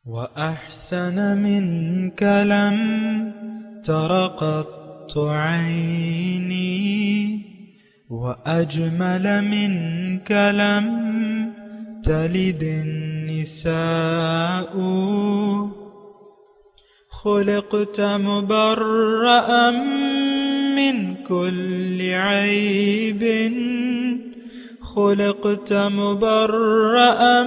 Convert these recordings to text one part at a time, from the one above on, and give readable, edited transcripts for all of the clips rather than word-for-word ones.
وأحسن منك لم تر قط عيني وأجمل منك لم تلد النساء خلقت مبرأ من كل عيب خلقت مبرأ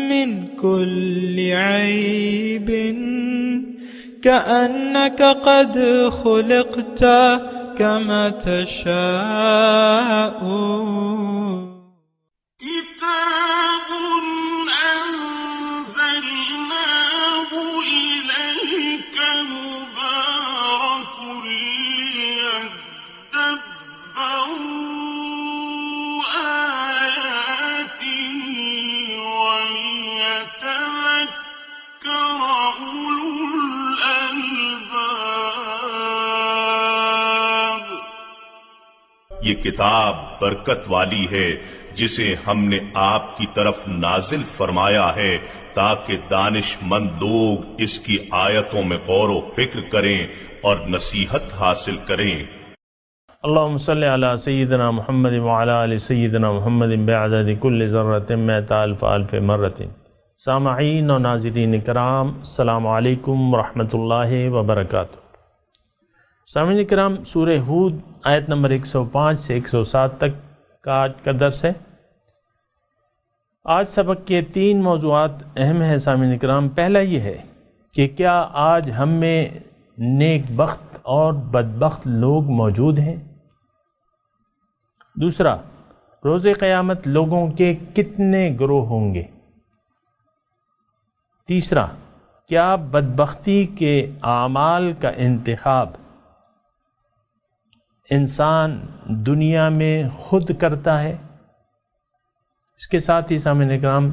من كل عيب كأنك قد خلقت كما تشاء كتاب أنزلناه إليك مبارك ليدبروا آياته وليتذكر أولو الألباب. یہ کتاب برکت والی ہے جسے ہم نے آپ کی طرف نازل فرمایا ہے تاکہ دانش مند لوگ اس کی آیتوں میں غور و فکر کریں اور نصیحت حاصل کریں. اللہم صلی علی سیدنا محمد وعلی آل سیدنا محمد بعدد کل ذرۃ مئۃ الف الف مرۃ. سامعین و ناظرین کرام، السلام علیکم ورحمۃ اللہ وبرکاتہ. سامعین کرام، سورہ ہود آیت نمبر 105 سے 107 تک کا آج کا درس ہے. آج سبق کے 3 موضوعات اہم ہیں سامعین کرام. پہلا یہ ہے کہ کیا آج ہم میں نیک بخت اور بدبخت لوگ موجود ہیں؟ دوسرا، روز قیامت لوگوں کے کتنے گروہ ہوں گے؟ تیسرا، کیا بدبختی کے اعمال کا انتخاب انسان دنیا میں خود کرتا ہے؟ اس کے ساتھ ہی سامعین کرام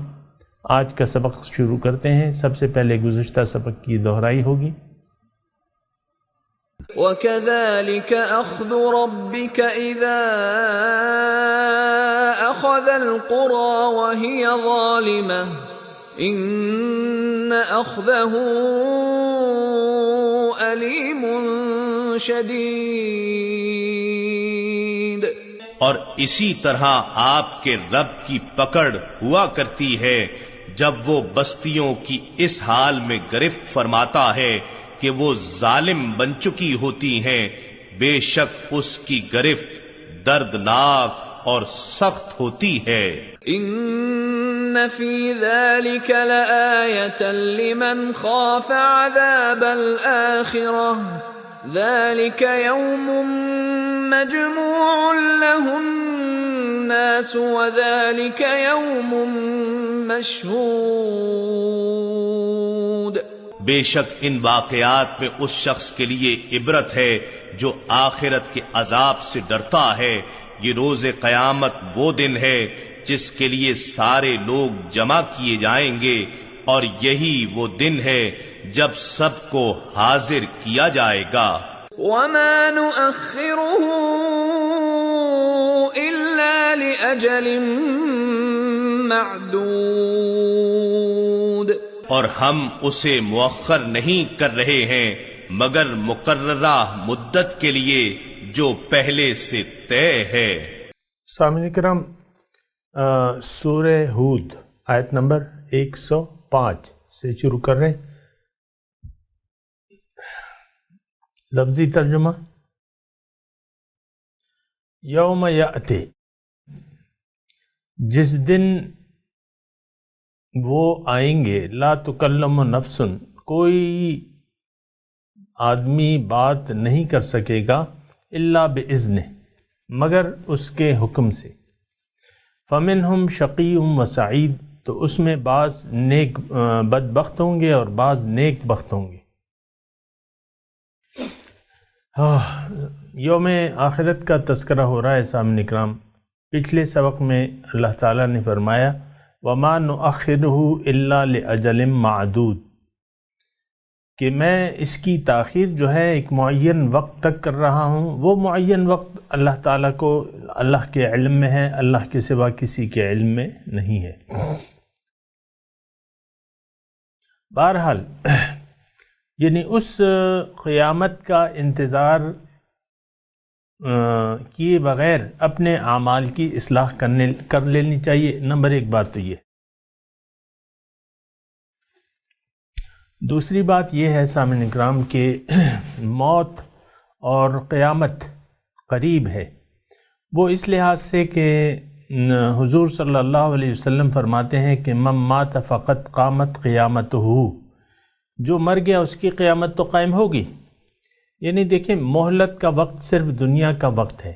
آج کا سبق شروع کرتے ہیں. سب سے پہلے گزشتہ سبق کی دہرائی ہوگی. وَكَذَلِكَ أَخْذُ رَبِّكَ إِذَا أَخَذَ الْقُرَى وَهِيَ ظَالِمَةٌ إِنَّ أَخْذَهُ أَلِيمٌ شَدِيدٌ. اور اسی طرح آپ کے رب کی پکڑ ہوا کرتی ہے جب وہ بستیوں کی اس حال میں گرفت فرماتا ہے کہ وہ ظالم بن چکی ہوتی ہیں. بے شک اس کی گرفت دردناک اور سخت ہوتی ہے. ان فی ذلک لآیۃ لمن خاف عذاب الآخرہ ذلک یوم مجموع له الناس وذلك یوم مشہود. بے شک ان واقعات میں اس شخص کے لیے عبرت ہے جو آخرت کے عذاب سے ڈرتا ہے. یہ روز قیامت وہ دن ہے جس کے لیے سارے لوگ جمع کیے جائیں گے، اور یہی وہ دن ہے جب سب کو حاضر کیا جائے گا. وما نؤخره الا لأجل معدود. اور ہم اسے مؤخر نہیں کر رہے ہیں مگر مقررہ مدت کے لیے جو پہلے سے طے ہے. سامعین کرام، سورہ ہود آیت نمبر 105 سے شروع کر رہے ہیں. لفظی ترجمہ: یوم یأتی، جس دن وہ آئیں گے، لا تکلم نفس، کوئی آدمی بات نہیں کر سکے گا، الا باذنہ، مگر اس کے حکم سے. فمنہم شقی و سعید، تو اس میں بعض نیک بدبخت ہوں گے اور بعض نیک بخت ہوں گے. یوم آخرت کا تذکرہ ہو رہا ہے سامعین اکرام. پچھلے سبق میں اللہ تعالیٰ نے فرمایا وَمَا نُؤَخِّرُهُ إِلَّا لِأَجَلٍ مَعْدُودٍ، کہ میں اس کی تاخیر جو ہے ایک معین وقت تک کر رہا ہوں. وہ معین وقت اللہ تعالیٰ کو، اللہ کے علم میں ہے، اللہ کے سوا کسی کے علم میں نہیں ہے. بہرحال یعنی اس قیامت کا انتظار کیے بغیر اپنے اعمال کی اصلاح کر لینی چاہیے. نمبر 1 بات تو یہ. دوسری بات یہ ہے سامعین اکرام کہ موت اور قیامت قریب ہے. وہ اس لحاظ سے کہ حضور صلی اللہ علیہ وسلم فرماتے ہیں کہ من مات فقط قامت قیامتہ، جو مر گیا اس کی قیامت تو قائم ہوگی. یعنی دیکھیں مہلت کا وقت صرف دنیا کا وقت ہے،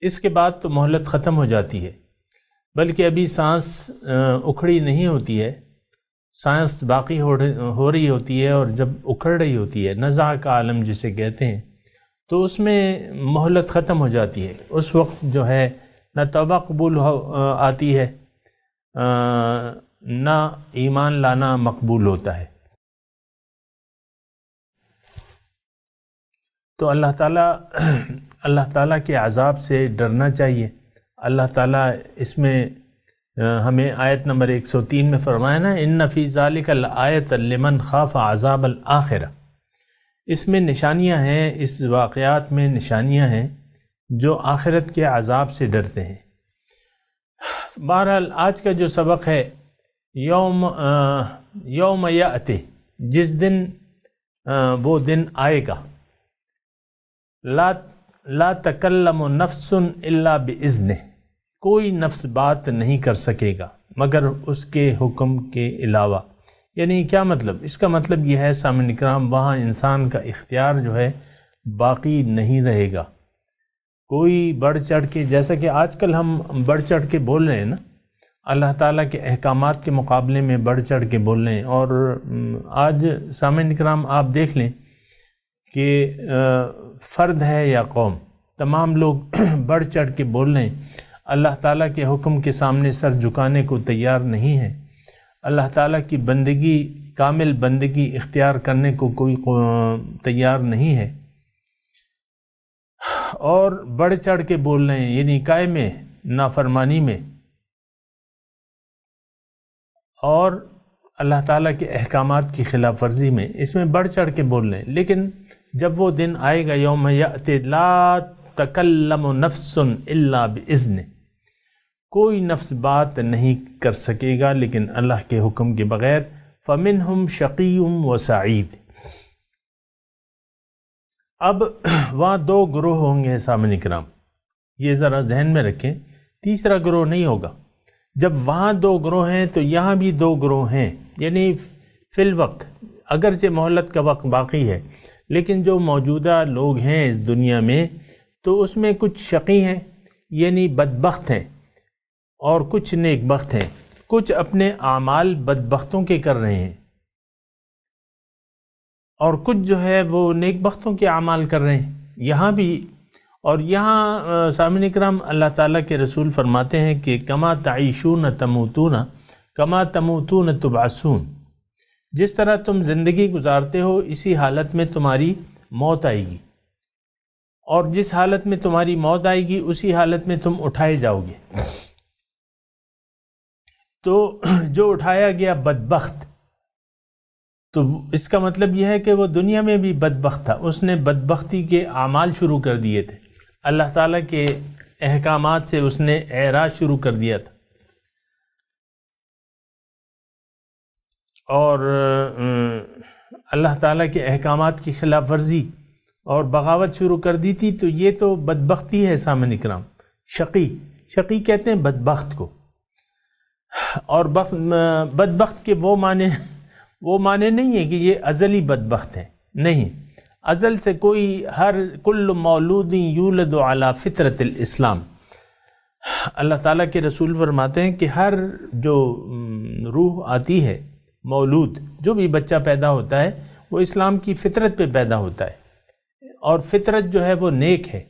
اس کے بعد تو مہلت ختم ہو جاتی ہے، بلکہ ابھی سانس اکھڑی نہیں ہوتی ہے، سانس باقی ہو رہی ہوتی ہے، اور جب اکھڑ رہی ہوتی ہے نزع کا عالم جسے کہتے ہیں، تو اس میں مہلت ختم ہو جاتی ہے. اس وقت جو ہے نہ توبہ قبول آتی ہے، نہ ایمان لانا مقبول ہوتا ہے. تو اللہ تعالیٰ کے عذاب سے ڈرنا چاہیے. اللہ تعالیٰ اس میں ہمیں آیت نمبر 103 میں فرمایا نا، ان فی ذالک لآیۃ لمن خاف عذاب الآخرہ. اس میں نشانیاں ہیں، اس واقعات میں نشانیاں ہیں جو آخرت کے عذاب سے ڈرتے ہیں. بہرحال آج کا جو سبق ہے یوم یأتی، جس دن وہ دن آئے گا، لا تکلم نفس الا باذنہ، کوئی نفس بات نہیں کر سکے گا مگر اس کے حکم کے علاوہ. یعنی کیا مطلب؟ اس کا مطلب یہ ہے سامعین اکرام، وہاں انسان کا اختیار جو ہے باقی نہیں رہے گا. کوئی بڑھ چڑھ کے، جیسا کہ آج کل ہم بڑھ چڑھ کے بول رہے ہیں نا، اللہ تعالیٰ کے احکامات کے مقابلے میں بڑھ چڑھ کے بول رہے ہیں. اور آج سامعین اکرام آپ دیکھ لیں کہ فرد ہے یا قوم، تمام لوگ بڑھ چڑھ کے بول رہے ہیں، اللہ تعالیٰ کے حکم کے سامنے سر جھکانے کو تیار نہیں ہے، اللہ تعالیٰ کی بندگی، کامل بندگی اختیار کرنے کو کوئی تیار نہیں ہے، اور بڑھ چڑھ کے بول رہے ہیں، یعنی کائے میں، نافرمانی میں، اور اللہ تعالیٰ کے احکامات کی خلاف ورزی میں، اس میں بڑھ چڑھ کے بول رہے ہیں. لیکن جب وہ دن آئے گا یوم یأتی لا تکلم نفس الا باذنہ، کوئی نفس بات نہیں کر سکے گا لیکن اللہ کے حکم کے بغیر. فمنہم شقی و سعید. اب وہاں 2 گروہ ہوں گے سامعین اکرام، یہ ذرا ذہن میں رکھیں. تیسرا گروہ نہیں ہوگا. جب وہاں 2 گروہ ہیں تو یہاں بھی 2 گروہ ہیں. یعنی فی الوقت اگرچہ مہلت کا وقت باقی ہے، لیکن جو موجودہ لوگ ہیں اس دنیا میں، تو اس میں کچھ شقی ہیں یعنی بدبخت ہیں، اور کچھ نیک بخت ہیں. کچھ اپنے اعمال بدبختوں کے کر رہے ہیں، اور کچھ جو ہے وہ نیک بختوں کے اعمال کر رہے ہیں. یہاں بھی، اور یہاں سامعین اکرام اللہ تعالیٰ کے رسول فرماتے ہیں کہ کما تعیشون تموتون کما تموتون تبعثون، جس طرح تم زندگی گزارتے ہو اسی حالت میں تمہاری موت آئے گی، اور جس حالت میں تمہاری موت آئے گی اسی حالت میں تم اٹھائے جاؤ گے. تو جو اٹھایا گیا بدبخت، تو اس کا مطلب یہ ہے کہ وہ دنیا میں بھی بدبخت تھا، اس نے بدبختی کے اعمال شروع کر دیے تھے، اللہ تعالیٰ کے احکامات سے اس نے اعراض شروع کر دیا تھا، اور اللہ تعالیٰ کے احکامات کی خلاف ورزی اور بغاوت شروع کر دی تھی. تو یہ تو بدبختی ہے سامعین اکرام. شقی کہتے ہیں بدبخت کو. اور بدبخت کے وہ معنی نہیں ہے کہ یہ ازلی بدبخت ہے، نہیں. ازل سے کوئی، کل مولود یولد علی فطرت الاسلام. اللہ تعالیٰ کے رسول فرماتے ہیں کہ ہر جو روح آتی ہے، مولود جو بھی بچہ پیدا ہوتا ہے، وہ اسلام کی فطرت پہ پیدا ہوتا ہے، اور فطرت جو ہے وہ نیک ہے،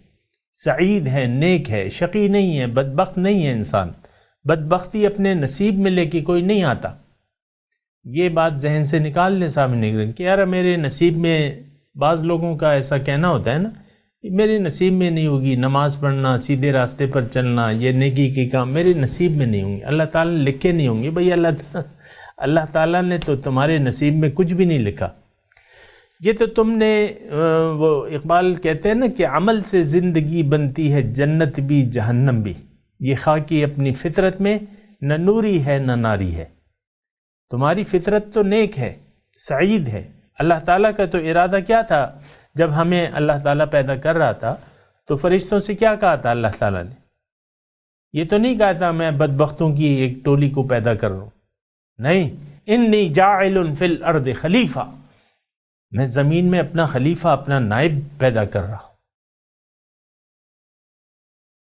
سعید ہے، نیک ہے، شقی نہیں ہے، بدبخت نہیں ہے انسان. بدبختی اپنے نصیب میں لے کے کوئی نہیں آتا. یہ بات ذہن سے نکال لیں سامنے کہ یار میرے نصیب میں، بعض لوگوں کا ایسا کہنا ہوتا ہے نا، میرے نصیب میں نہیں ہوگی نماز پڑھنا، سیدھے راستے پر چلنا، یہ نیکی کے کام میرے نصیب میں نہیں ہوں گے، اللہ تعالیٰ لکھے نہیں ہوں گے. بھئی اللہ تعالیٰ نے تو تمہارے نصیب میں کچھ بھی نہیں لکھا۔ یہ تو تم نے وہ اقبال کہتے ہیں نا کہ عمل سے زندگی بنتی ہے جنت بھی جہنم بھی، یہ خاکی اپنی فطرت میں نہ نوری ہے نہ ناری ہے۔ تمہاری فطرت تو نیک ہے، سعید ہے۔ اللہ تعالیٰ کا تو ارادہ کیا تھا؟ جب ہمیں اللہ تعالیٰ پیدا کر رہا تھا تو فرشتوں سے کیا کہا تھا اللہ تعالیٰ نے؟ یہ تو نہیں کہا تھا میں بدبختوں کی ایک ٹولی کو پیدا کر رہا ہوں، نہیں، انی جاعل فی الارض خلیفہ، میں زمین میں اپنا خلیفہ، اپنا نائب پیدا کر رہا ہوں۔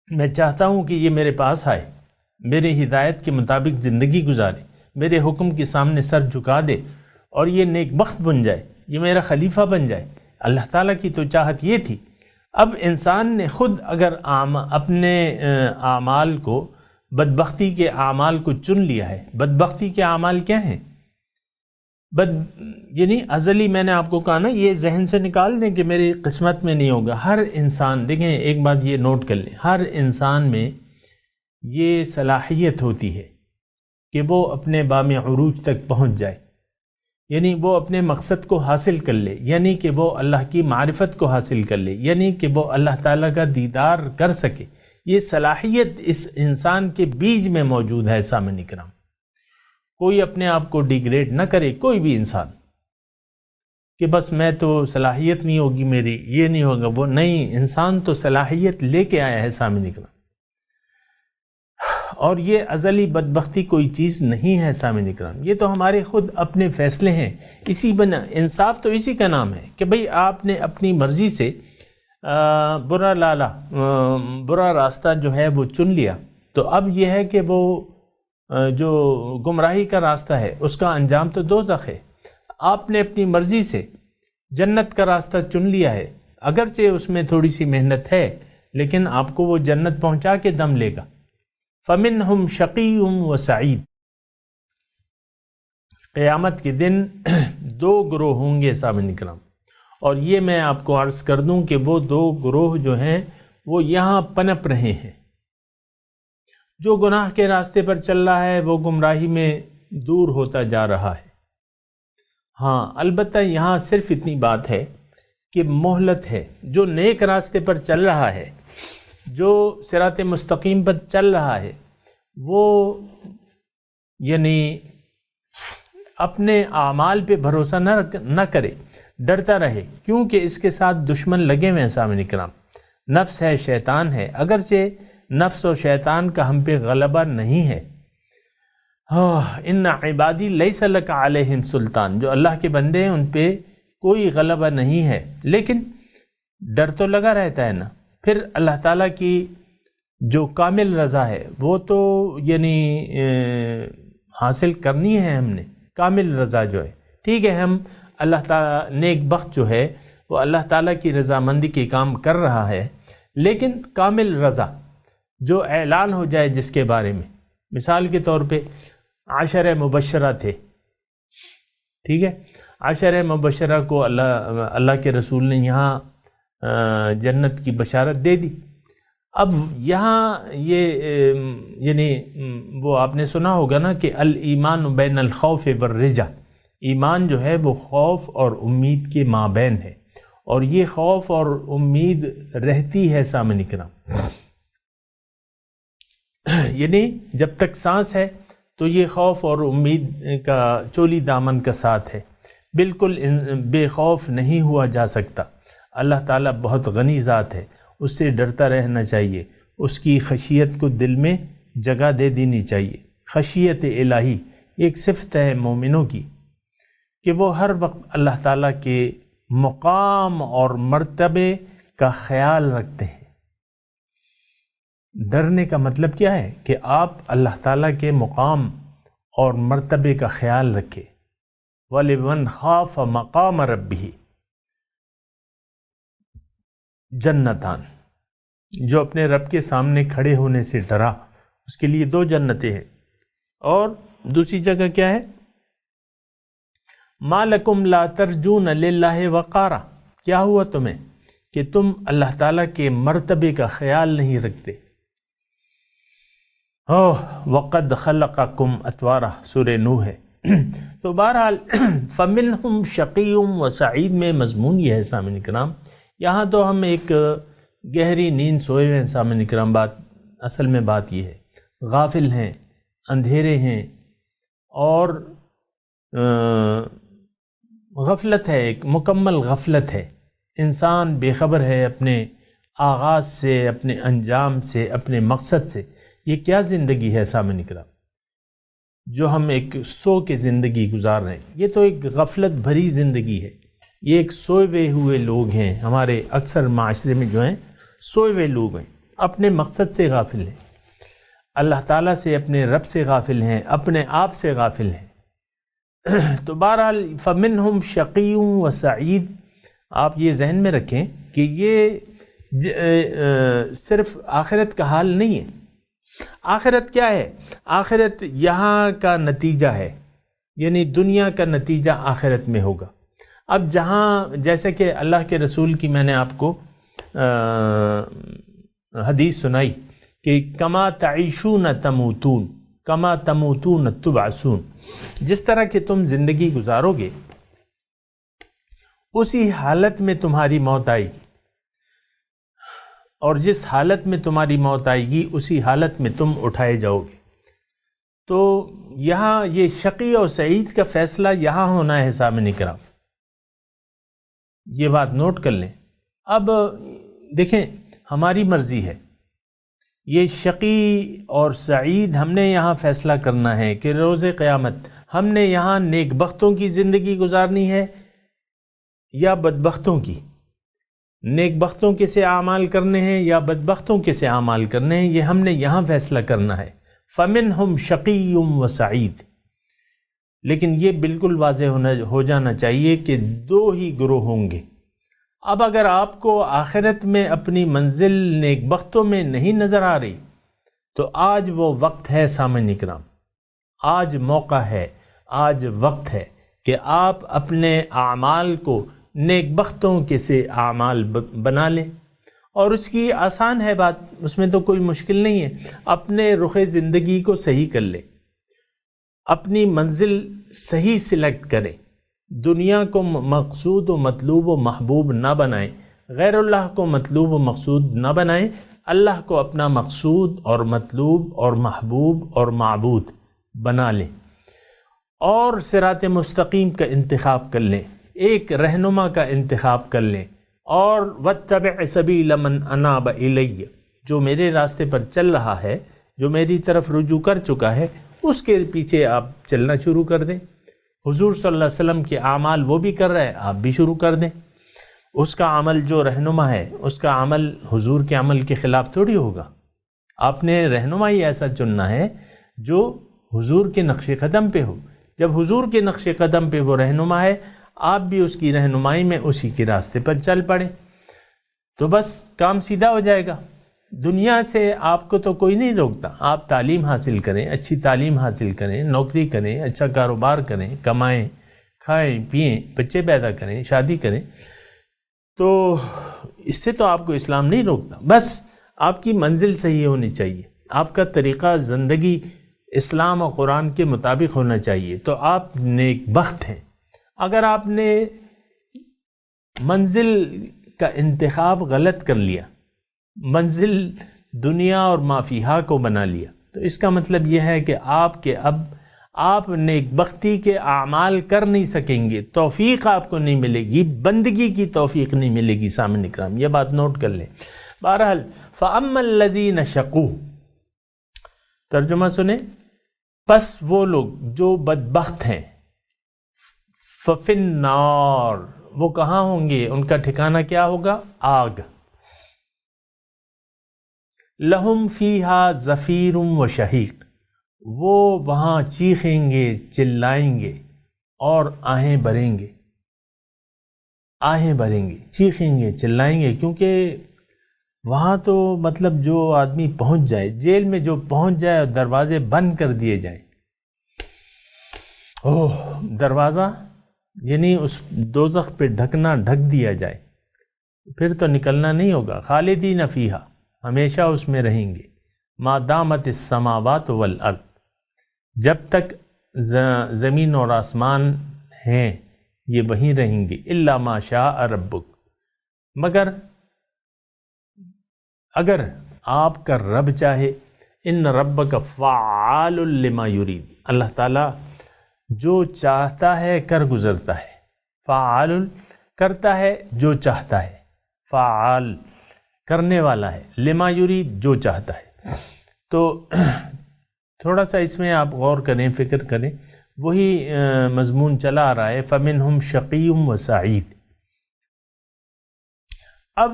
میں چاہتا ہوں کہ یہ میرے پاس آئے، میرے ہدایت کے مطابق زندگی گزارے، میرے حکم کے سامنے سر جھکا دے اور یہ نیک بخت بن جائے، یہ میرا خلیفہ بن جائے۔ اللہ تعالیٰ کی تو چاہت یہ تھی۔ اب انسان نے خود اگر اپنے اعمال کو، بدبختی کے اعمال کو چن لیا ہے۔ بدبختی کے اعمال کیا ہیں؟ یعنی ازلی، میں نے آپ کو کہا نا، یہ ذہن سے نکال دیں کہ میری قسمت میں نہیں ہوگا۔ ہر انسان، دیکھیں ایک بات یہ نوٹ کر لیں، ہر انسان میں یہ صلاحیت ہوتی ہے کہ وہ اپنے بام عروج تک پہنچ جائے، یعنی وہ اپنے مقصد کو حاصل کر لے، یعنی کہ وہ اللہ کی معرفت کو حاصل کر لے، یعنی کہ وہ اللہ تعالیٰ کا دیدار کر سکے۔ یہ صلاحیت اس انسان کے بیج میں موجود ہے۔ سامعین کرام، کوئی اپنے آپ کو ڈیگریڈ نہ کرے، کوئی بھی انسان، کہ بس میں تو صلاحیت نہیں ہوگی میری، یہ نہیں ہوگا وہ نہیں۔ انسان تو صلاحیت لے کے آیا ہے سامعین کرام، اور یہ ازلی بدبختی کوئی چیز نہیں ہے سامعین کرام، یہ تو ہمارے خود اپنے فیصلے ہیں۔ اسی بنا انصاف تو اسی کا نام ہے کہ بھئی آپ نے اپنی مرضی سے برا راستہ جو ہے وہ چن لیا، تو اب یہ ہے کہ وہ جو گمراہی کا راستہ ہے اس کا انجام تو دوزخ ہے۔ آپ نے اپنی مرضی سے جنت کا راستہ چن لیا ہے، اگرچہ اس میں تھوڑی سی محنت ہے لیکن آپ کو وہ جنت پہنچا کے دم لے گا۔ فَمِنْهُمْ شَقِيٌّ وَسَعِيدٌ، قیامت کے دن دو گروہ ہوں گے سامعین کرام، اور یہ میں آپ کو عرض کر دوں کہ وہ دو گروہ جو ہیں وہ یہاں پنپ رہے ہیں۔ جو گناہ کے راستے پر چل رہا ہے وہ گمراہی میں دور ہوتا جا رہا ہے۔ ہاں البتہ یہاں صرف اتنی بات ہے کہ مہلت ہے۔ جو نیک راستے پر چل رہا ہے، جو صراط مستقیم پر چل رہا ہے، وہ یعنی اپنے اعمال پہ بھروسہ نہ کرے، ڈرتا رہے، کیونکہ اس کے ساتھ دشمن لگے ہوئے ہیں سامعین کرام۔ نفس ہے، شیطان ہے، اگرچہ نفس اور شیطان کا ہم پہ غلبہ نہیں ہے۔ ان عبادی لیس لک علیہم سلطان، جو اللہ کے بندے ہیں ان پہ کوئی غلبہ نہیں ہے، لیکن ڈر تو لگا رہتا ہے نا۔ پھر اللہ تعالیٰ کی جو کامل رضا ہے وہ تو یعنی حاصل کرنی ہے ہم نے، کامل رضا جو ہے، ٹھیک ہے، ہم اللہ تعالیٰ نیک بخت جو ہے وہ اللہ تعالیٰ کی رضامندی کے کام کر رہا ہے، لیکن کامل رضا جو اعلان ہو جائے جس کے بارے میں، مثال کے طور پہ 10 مبشرہ تھے، ٹھیک ہے، 10 مبشرہ کو اللہ کے رسول نے یہاں جنت کی بشارت دے دی۔ اب یہاں یہ یعنی وہ آپ نے سنا ہوگا نا کہ الایمان بین الخوف والرجا، ایمان جو ہے وہ خوف اور امید کے مابین ہے، اور یہ خوف اور امید رہتی ہے سامعین کرام، یعنی جب تک سانس ہے تو یہ خوف اور امید کا چولی دامن کا ساتھ ہے، بالکل بے خوف نہیں ہوا جا سکتا۔ اللہ تعالیٰ بہت غنی ذات ہے، اس سے ڈرتا رہنا چاہیے، اس کی خشیت کو دل میں جگہ دے دینی چاہیے۔ خشیت الہی ایک صفت ہے مومنوں کی کہ وہ ہر وقت اللہ تعالیٰ کے مقام اور مرتبے کا خیال رکھتے ہیں۔ ڈرنے کا مطلب کیا ہے کہ آپ اللہ تعالیٰ کے مقام اور مرتبے کا خیال رکھیں۔ وَلِمَنْ خَافَ مَقَامَ رَبِّهِ جنتان، جو اپنے رب کے سامنے کھڑے ہونے سے ڈرا اس کے لیے 2 جنتیں ہیں۔ اور دوسری جگہ کیا ہے؟ مَا لَكُمْ لَا تَرْجُونَ لِلَّهِ وَقَارًا، کیا ہوا تمہیں کہ تم اللہ تعالیٰ کے مرتبے کا خیال نہیں رکھتے۔ وَقَدْ خَلَقَكُمْ أَطْوَارًا، سورہ نوح ہے، تو بہرحال فمنہم شقی و سعید میں مضمون یہ ہے سامعین کرام. یہاں تو ہم ایک گہری نیند سوئے ہوئے ہیں سامعین کرام. اصل میں بات یہ ہے، غافل ہیں، اندھیرے ہیں، اور غفلت ہے، ایک مکمل غفلت ہے. انسان بے خبر ہے اپنے آغاز سے، اپنے انجام سے، اپنے مقصد سے. یہ کیا زندگی ہے سامعین کرام جو ہم ایک سو کے زندگی گزار رہے ہیں؟ یہ تو ایک غفلت بھری زندگی ہے. یہ ایک سوئے ہوئے لوگ ہیں. ہمارے اکثر معاشرے میں جو ہیں سوئے ہوئے لوگ ہیں، اپنے مقصد سے غافل ہیں، اللہ تعالیٰ سے، اپنے رب سے غافل ہیں، اپنے آپ سے غافل ہیں. تو بہرحال فمنہم شقی و سعید، آپ یہ ذہن میں رکھیں کہ یہ صرف آخرت کا حال نہیں ہے. آخرت کیا ہے؟ آخرت یہاں کا نتیجہ ہے، یعنی دنیا کا نتیجہ آخرت میں ہوگا. اب جہاں جیسے کہ اللہ کے رسول کی میں نے آپ کو حدیث سنائی کہ کما تعیشون تموتون کما تموتون تبعثون، جس طرح کہ تم زندگی گزارو گے اسی حالت میں تمہاری موت آئے گی، اور جس حالت میں تمہاری موت آئے گی اسی حالت میں تم اٹھائے جاؤ گے. تو یہاں یہ شقی اور سعید کا فیصلہ یہاں ہونا ہے سامعین کرام، یہ بات نوٹ کر لیں. اب دیکھیں ہماری مرضی ہے، یہ شقی اور سعید ہم نے یہاں فیصلہ کرنا ہے کہ روز قیامت ہم نے یہاں نیک بختوں کی زندگی گزارنی ہے یا بدبختوں کی. نیک بختوں کے سے اعمال کرنے ہیں یا بدبختوں کے سے اعمال کرنے ہیں، یہ ہم نے یہاں فیصلہ کرنا ہے. فمنہم شقی و سعید. لیکن یہ بالکل واضح ہو جانا چاہیے کہ دو ہی گروہ ہوں گے. اب اگر آپ کو آخرت میں اپنی منزل نیک بختوں میں نہیں نظر آ رہی تو آج وہ وقت ہے سامعین کرام، آج موقع ہے، آج وقت ہے کہ آپ اپنے اعمال کو نیک بختوں کے سے اعمال بنا لیں. اور اس کی آسان ہے بات، اس میں تو کوئی مشکل نہیں ہے. اپنے رخ زندگی کو صحیح کر لیں، اپنی منزل صحیح سلیکٹ کریں، دنیا کو مقصود و مطلوب و محبوب نہ بنائیں، غیر اللہ کو مطلوب و مقصود نہ بنائیں، اللہ کو اپنا مقصود اور مطلوب اور محبوب اور معبود بنا لیں، اور صراط مستقیم کا انتخاب کر لیں، ایک رہنما کا انتخاب کر لیں. اور واتبع سبیل من اناب الی، جو میرے راستے پر چل رہا ہے، جو میری طرف رجوع کر چکا ہے، اس کے پیچھے آپ چلنا شروع کر دیں. حضور صلی اللہ علیہ وسلم کے اعمال وہ بھی کر رہے ہیں، آپ بھی شروع کر دیں. اس کا عمل جو رہنما ہے، اس کا عمل حضور کے عمل کے خلاف تھوڑی ہوگا. آپ نے رہنما ہی ایسا چننا ہے جو حضور کے نقش قدم پہ ہو. جب حضور کے نقش قدم پہ وہ رہنما ہے، آپ بھی اس کی رہنمائی میں اسی کے راستے پر چل پڑیں تو بس کام سیدھا ہو جائے گا. دنیا سے آپ کو تو کوئی نہیں روکتا. آپ تعلیم حاصل کریں، اچھی تعلیم حاصل کریں، نوکری کریں، اچھا کاروبار کریں، کمائیں، کھائیں پئیں، بچے پیدا کریں، شادی کریں، تو اس سے تو آپ کو اسلام نہیں روکتا. بس آپ کی منزل صحیح ہونی چاہیے، آپ کا طریقہ زندگی اسلام اور قرآن کے مطابق ہونا چاہیے، تو آپ نیک بخت ہیں. اگر آپ نے منزل کا انتخاب غلط کر لیا، منزل دنیا اور ما فیہا کو بنا لیا، تو اس کا مطلب یہ ہے کہ آپ نیک بختی کے اعمال کر نہیں سکیں گے، توفیق آپ کو نہیں ملے گی، بندگی کی توفیق نہیں ملے گی. سامعین کرام یہ بات نوٹ کر لیں. بہرحال فَأَمَّا الَّذِينَ شَقُوا، ترجمہ سنیں، پس وہ لوگ جو بدبخت ہیں، فَفِي النَّارِ، وہ کہاں ہوں گے؟ ان کا ٹھکانہ کیا ہوگا؟ آگ. لہم فیہا زفیر و شہیق، وہ وہاں چیخیں گے، چلائیں گے اور آہیں بھریں گے. آہیں بھریں گے، چیخیں گے، چلائیں گے، کیونکہ وہاں تو مطلب جو آدمی پہنچ جائے، جیل میں جو پہنچ جائے اور دروازے بند کر دیے جائیں، دروازہ یعنی اس دوزخ پہ ڈھکنا ڈھک دیا جائے، پھر تو نکلنا نہیں ہوگا. خالدین فیہا، ہمیشہ اس میں رہیں گے. ما دامت السماوات والارض، جب تک زمین اور آسمان ہیں یہ وہیں رہیں گے، الا ما شاء ربک، مگر اگر آپ کا رب چاہے، ان ربک فعال لما یرید، اللہ تعالیٰ جو چاہتا ہے کر گزرتا ہے، فعال کرتا ہے جو چاہتا ہے، فعال کرنے والا ہے، لما یرید جو چاہتا ہے۔ تو تھوڑا سا اس میں آپ غور کریں، فکر کریں، وہی مضمون چلا آ رہا ہے فَمِنْهُمْ شَقِيٌّ وَسَعِيدٌ۔ اب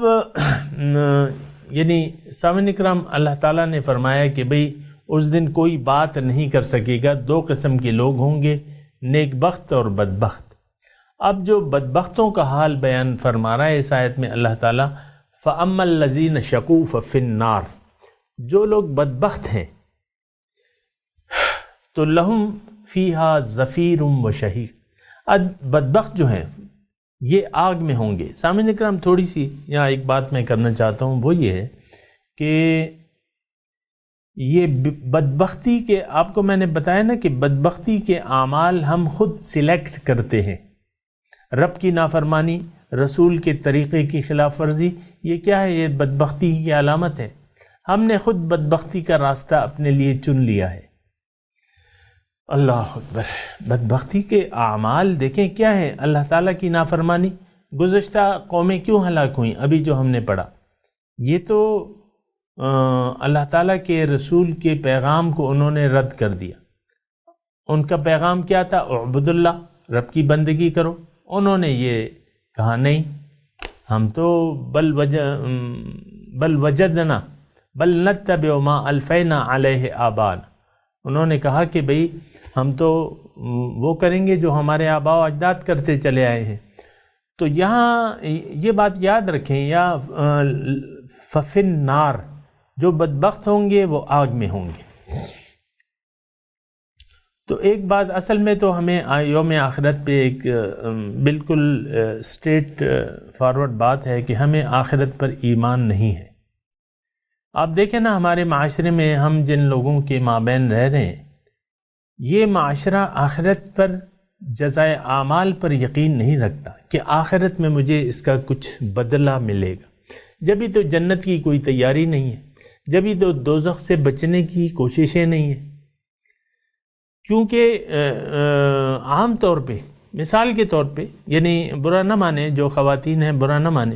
یعنی سامعین اکرام، اللہ تعالیٰ نے فرمایا کہ بھئی اس دن کوئی بات نہیں کر سکے گا، دو قسم کے لوگ ہوں گے، نیک بخت اور بدبخت۔ اب جو بدبختوں کا حال بیان فرما رہا ہے اس آیت میں اللہ تعالیٰ، فَأَمَّا الَّذِينَ شَقُوا فَفِي النَّارِ، جو لوگ بدبخت ہیں تو لہم فیہا زفیر و شہیق، اب بدبخت جو ہیں یہ آگ میں ہوں گے۔ سامعین اکرام، تھوڑی سی یہاں ایک بات میں کرنا چاہتا ہوں، وہ یہ ہے کہ یہ بدبختی کے، آپ کو میں نے بتایا نا کہ بدبختی کے اعمال ہم خود سلیکٹ کرتے ہیں۔ رب کی نافرمانی، رسول کے طریقے کی خلاف ورزی، یہ کیا ہے؟ یہ بدبختی کی علامت ہے۔ ہم نے خود بدبختی کا راستہ اپنے لیے چن لیا ہے۔ اللہ اکبر! بدبختی کے اعمال دیکھیں کیا ہے، اللہ تعالیٰ کی نافرمانی۔ گزشتہ قومیں کیوں ہلاک ہوئیں؟ ابھی جو ہم نے پڑھا، یہ تو اللہ تعالیٰ کے رسول کے پیغام کو انہوں نے رد کر دیا۔ ان کا پیغام کیا تھا؟ اعبد اللہ، رب کی بندگی کرو۔ انہوں نے یہ کہا نہیں، ہم تو بل وجدنا بل نتبع ما الفینا علیہ آبانا، انہوں نے کہا کہ بھئی ہم تو وہ کریں گے جو ہمارے آباء و اجداد کرتے چلے آئے ہیں۔ تو یہاں یہ بات یاد رکھیں، یا ففی النار، جو بدبخت ہوں گے وہ آگ میں ہوں گے۔ تو ایک بات اصل میں تو ہمیں یوم آخرت پہ ایک بالکل اسٹریٹ فارورڈ بات ہے کہ ہمیں آخرت پر ایمان نہیں ہے۔ آپ دیکھیں نا، ہمارے معاشرے میں ہم جن لوگوں کے مابین رہ رہے ہیں، یہ معاشرہ آخرت پر، جزائے اعمال پر یقین نہیں رکھتا کہ آخرت میں مجھے اس کا کچھ بدلہ ملے گا۔ جبھی تو جنت کی کوئی تیاری نہیں ہے، جبھی تو دوزخ سے بچنے کی کوششیں نہیں ہیں۔ کیونکہ عام طور پہ، مثال کے طور پہ، یعنی برا نہ مانے، جو خواتین ہیں برا نہ مانے،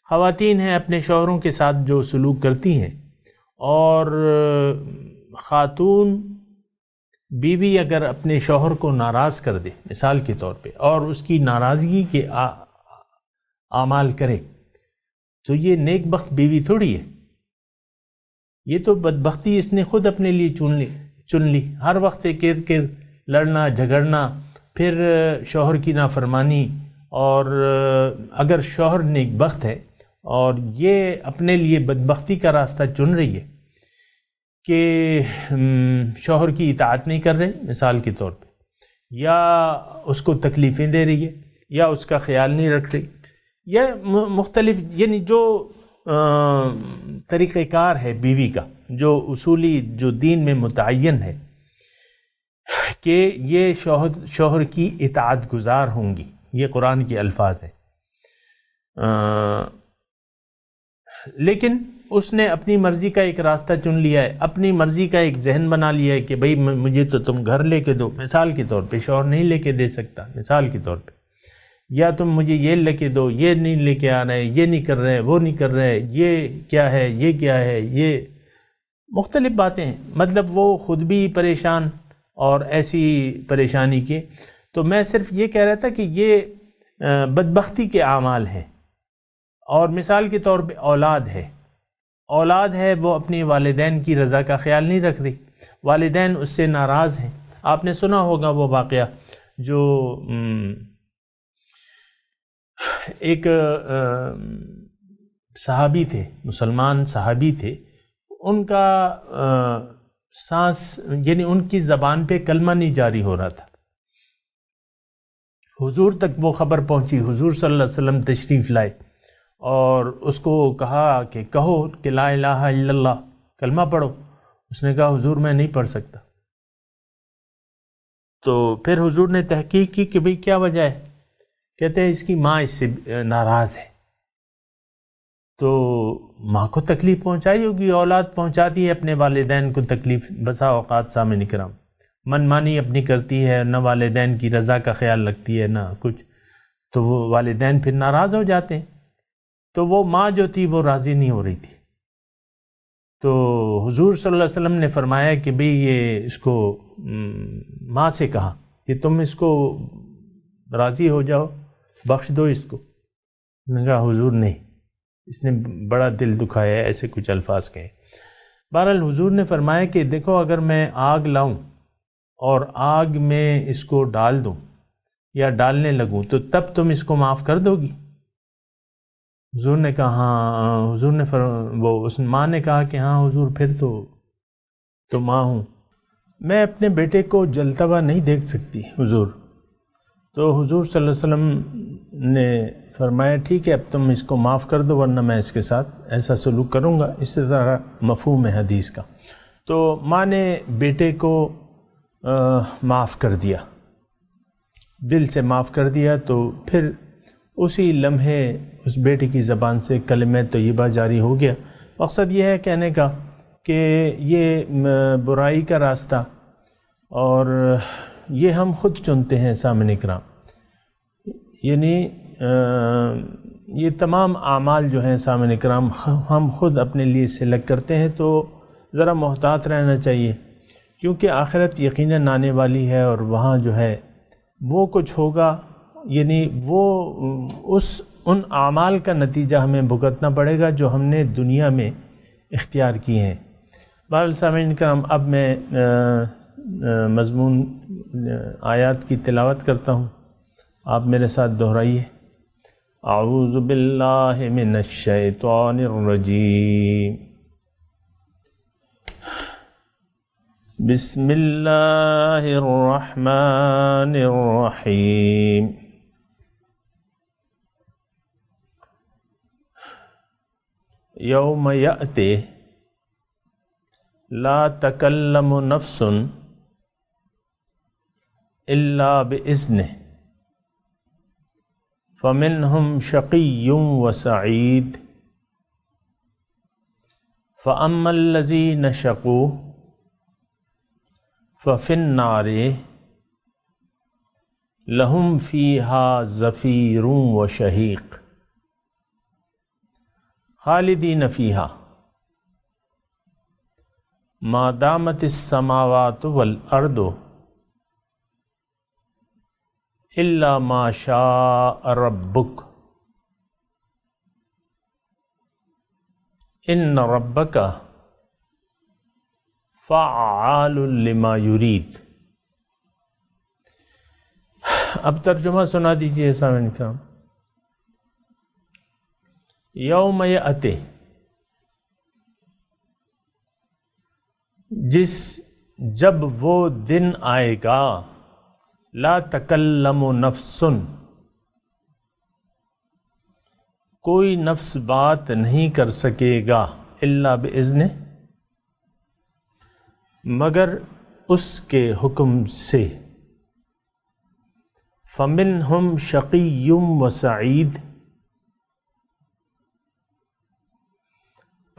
خواتین ہیں اپنے شوہروں کے ساتھ جو سلوک کرتی ہیں، اور خاتون بیوی اگر اپنے شوہر کو ناراض کر دے مثال کے طور پہ، اور اس کی ناراضگی کے اعمال کرے، تو یہ نیک بخت بیوی تھوڑی ہے، یہ تو بدبختی اس نے خود اپنے لیے چن لی۔ ہر وقت ایک لڑنا جھگڑنا، پھر شوہر کی نافرمانی، اور اگر شوہر نیک بخت ہے اور یہ اپنے لیے بدبختی کا راستہ چن رہی ہے کہ شوہر کی اطاعت نہیں کر رہے مثال کے طور پہ، یا اس کو تکلیفیں دے رہی ہے، یا اس کا خیال نہیں رکھ رہی، یا مختلف، یعنی جو طریقہ کار ہے بیوی کا، جو اصولی، جو دین میں متعین ہے کہ یہ شوہر کی اطاعت گزار ہوں گی، یہ قرآن کے الفاظ ہیں۔ لیکن اس نے اپنی مرضی کا ایک راستہ چن لیا ہے، اپنی مرضی کا ایک ذہن بنا لیا ہے کہ بھئی مجھے تو تم گھر لے کے دو، مثال کے طور پہ شوہر نہیں لے کے دے سکتا مثال کے طور پہ، یا تم مجھے یہ لے کے دو، یہ نہیں لے کے آ رہے، یہ نہیں کر رہے، وہ نہیں کر رہے، یہ کیا ہے، یہ کیا ہے، یہ مختلف باتیں ہیں، مطلب وہ خود بھی پریشان اور ایسی پریشانی کے۔ تو میں صرف یہ کہہ رہا تھا کہ یہ بدبختی کے اعمال ہیں۔ اور مثال کے طور پہ اولاد ہے وہ اپنی والدین کی رضا کا خیال نہیں رکھ رہی، والدین اس سے ناراض ہیں۔ آپ نے سنا ہوگا وہ واقعہ جو ایک صحابی تھے، مسلمان صحابی تھے، ان کا سانس، یعنی ان کی زبان پہ کلمہ نہیں جاری ہو رہا تھا۔ حضور تک وہ خبر پہنچی، حضور صلی اللہ علیہ وسلم تشریف لائے اور اس کو کہا کہ کہو کہ لا الہ الا اللہ، کلمہ پڑھو۔ اس نے کہا حضور میں نہیں پڑھ سکتا۔ تو پھر حضور نے تحقیق کی کہ بھئی کیا وجہ ہے؟ کہتے ہیں اس کی ماں اس سے ناراض ہے. تو ماں کو تکلیف پہنچائی ہوگی، اولاد پہنچاتی ہے اپنے والدین کو تکلیف. بسا اوقات سامعین کرام من مانی اپنی کرتی ہے، نہ والدین کی رضا کا خیال رکھتی ہے نہ کچھ، تو وہ والدین پھر ناراض ہو جاتے ہیں. تو وہ ماں جو تھی وہ راضی نہیں ہو رہی تھی. تو حضور صلی اللہ علیہ وسلم نے فرمایا کہ بھئی یہ اس کو ماں سے کہا کہ تم اس کو راضی ہو جاؤ، بخش دو اس کو. نے کہا حضور نہیں، اس نے بڑا دل دکھایا ہے، ایسے کچھ الفاظ کہے. بہرحال حضور نے فرمایا کہ دیکھو اگر میں آگ لاؤں اور آگ میں اس کو ڈال دوں یا ڈالنے لگوں تو تب تم اس کو معاف کر دو گی؟ حضور نے کہا ہاں. حضور نے اس ماں نے کہا کہ ہاں حضور پھر تو ماں ہوں، میں اپنے بیٹے کو جلتا ہوا نہیں دیکھ سکتی حضور. تو حضور صلی اللہ علیہ وسلم نے فرمایا ٹھیک ہے اب تم اس کو معاف کر دو ورنہ میں اس کے ساتھ ایسا سلوک کروں گا. اس طرح مفہوم ہے حدیث کا. تو ماں نے بیٹے کو معاف کر دیا، دل سے معاف کر دیا. تو پھر اسی لمحے اس بیٹے کی زبان سے کلمہ طیبہ جاری ہو گیا. مقصد یہ ہے کہنے کا کہ یہ برائی کا راستہ اور یہ ہم خود چنتے ہیں سامعین کرام. یعنی یہ تمام اعمال جو ہیں سامعین کرام ہم خود اپنے لیے سلیکٹ کرتے ہیں. تو ذرا محتاط رہنا چاہیے کیونکہ آخرت یقیناً آنے والی ہے اور وہاں جو ہے وہ کچھ ہوگا، یعنی وہ ان اعمال کا نتیجہ ہمیں بھگتنا پڑے گا جو ہم نے دنیا میں اختیار کیے ہیں. بہرحال سامعین کرام اب میں مضمون آیات کی تلاوت کرتا ہوں، آپ میرے ساتھ دہرائیے. اعوذ باللہ من الشیطان الرجیم، بسم اللہ الرحمن الرحیم. یوم یأتی لا تکلم نفس الا بإذنہ فمنہم شقی وسعید فأما الذین شقوا ففی النار لہم فیہا زفیر وشہیق خالدین فیہا ما دامت السماوات والارض الا ما شاء ربک ان ربک فعال لما یرید. اب ترجمہ سنا دیجیے سامعین کرام. یوم یأتی، جب وہ دن آئے گا، لا تکلم نفس، کوئی نفس بات نہیں کر سکے گا، الا باذنہ، مگر اس کے حکم سے. فمنہم شقی وسعید،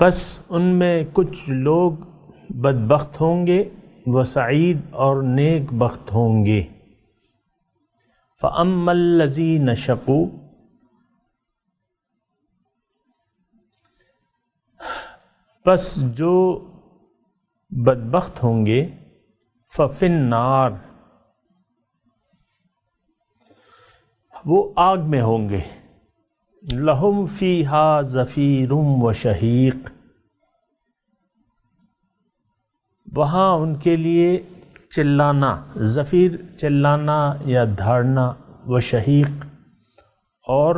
پس ان میں کچھ لوگ بدبخت ہوں گے، وسعید اور نیک بخت ہوں گے. فَأَمَّا الَّذِينَ شَقُوا، پس جو بدبخت ہوں گے، فَفِي النَّارِ، وہ آگ میں ہوں گے. لَهُمْ فِيهَا زَفِيرٌ وَشَهِيقٌ، وہاں ان کے لیے چلانا، زفیر چلانا یا دھاڑنا، و شہیق اور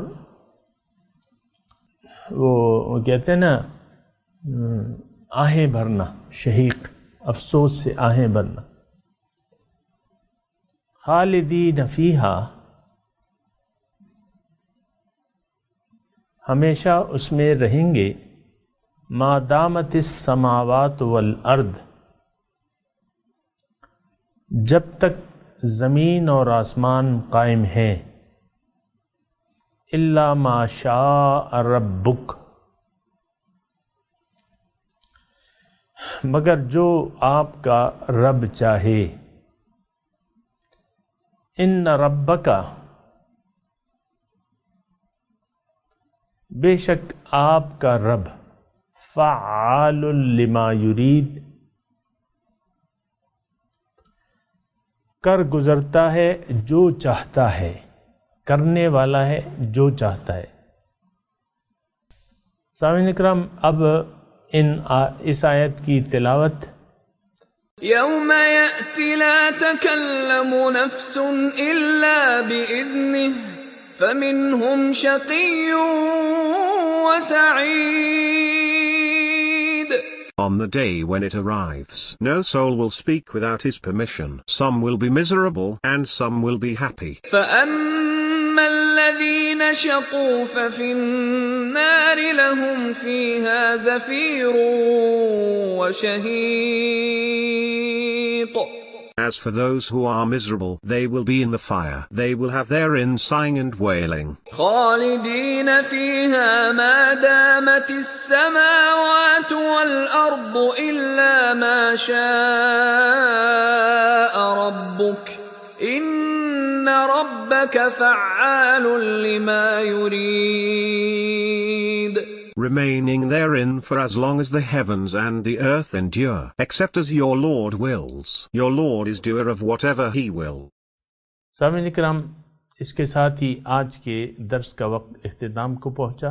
وہ کہتے ہیں نا آہیں بھرنا، شہیق افسوس سے آہیں بھرنا. خالدین فیہا، ہمیشہ اس میں رہیں گے. ما دامت السماوات والارض، جب تک زمین اور آسمان قائم ہیں، الا ما شاء ربک، مگر جو آپ کا رب چاہے۔ ان ربک، بے شک آپ کا رب، فعال لما یرید، کر گزرتا ہے جو چاہتا ہے، کرنے والا ہے جو چاہتا ہے۔ سامعین اکرام، اب اس آیت کی تلاوت۔ يوم يأتي لا تكلم نفس إلا بإذنه فمنهم شقي وسعيد. On the day when it arrives, no soul will speak without his permission. Some will be miserable, and some will be happy. فأما الذين شقوا ففي النار لهم فيها زفير وشهيق. As for those who are miserable, they will be in the fire. They will have therein sighing and wailing. خالدين فيها ما دامت السماوات والأرض إلا ما شاء ربك إن ربك فعال لما يريد. Remaining therein for as long as the heavens and the earth endure, except as your Lord wills. Your Lord is doer of whatever he will. سامعین اکرام، اس کے ساتھ ہی آج کے درس کا وقت اختتام کو پہنچا۔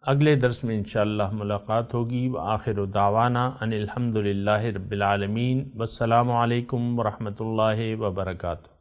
اگلے درس میں انشاءاللہ ملاقات ہوگی۔ وآخر دعوانا ان الحمد للہ رب العالمین، والسلام علیکم ورحمۃ اللہ وبرکاتہ۔